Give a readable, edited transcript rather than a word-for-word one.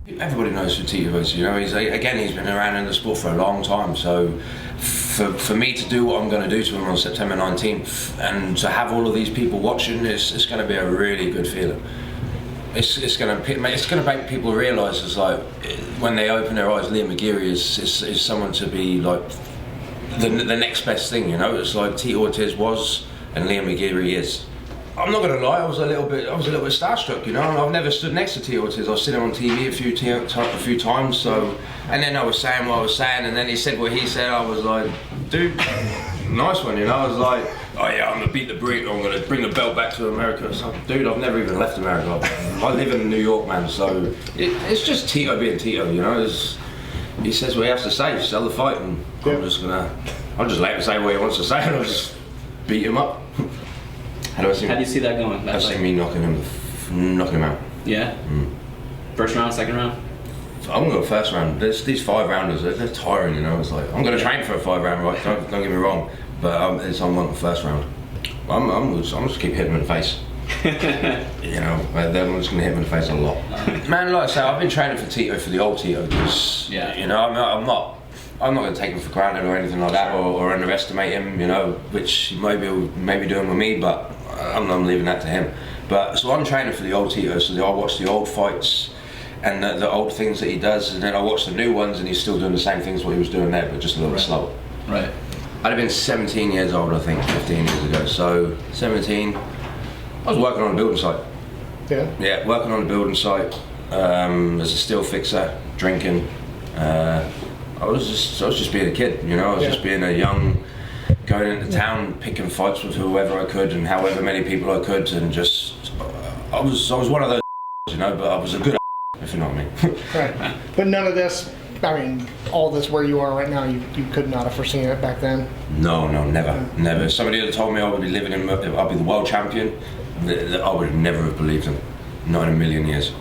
Everybody knows who Tito is, you know. He's been around in the sport for a long time. So, for me to do what I'm going to do to him on September 19th, and to have all of these people watching, it's going to be a really good feeling. It's going to make people realise, it's like when they open their eyes, Liam McGeary is someone to be like the next best thing, you know. It's like Tito Ortiz was, and Liam McGeary is. I'm not going to lie, I was a little bit starstruck, you know. I've never stood next to Tito Ortiz. I've seen him on TV a few times. So, and then I was saying what I was saying, and then he said what he said. I was like, dude, nice one, you know. I was like, oh yeah, I'm gonna beat the Brit. I'm gonna bring the belt back to America. So, dude, I've never even left America. I live in New York, man. So it's just Tito being Tito, you know. He says what he has to say. Sell the fight, and I'll just let him say what he wants to say, and I'll just beat him up. How do you see that going? I see me knocking him out. Yeah? First round, second round? I'm going to go first round. These 5 rounders, they're tiring, you know. It's like, I'm going to train for a 5 round, right? Don't get me wrong. But I'm going the first round. I'm just keep hitting him in the face. You know, I'm just going to hit him in the face a lot. Man, like I say, I've been training for Tito, for the old Tito, because, you know, I'm not going to take him for granted or anything like that, or underestimate him, you know, which he may be doing with me, but I'm leaving that to him. But so I'm training for the old Tito, so I watch the old fights and the old things that he does, and then I watch the new ones, and he's still doing the same things what he was doing there, but just a little bit slower. Right. I'd have been 17 years old, I think, 15 years ago. So 17, I was working on a building site. Yeah, working on a building site as a steel fixer, drinking. I was just being a kid, you know. I was just being a young, going into town, picking fights with whoever I could and however many people I could, and just I was one of those, you know. But I was a good, if you know what I mean. Right. But none of this, I mean, all this where you are right now, you could not have foreseen it back then. No, never. If somebody had told me I would be I'll be the world champion, I would never have believed them. Not in a million years.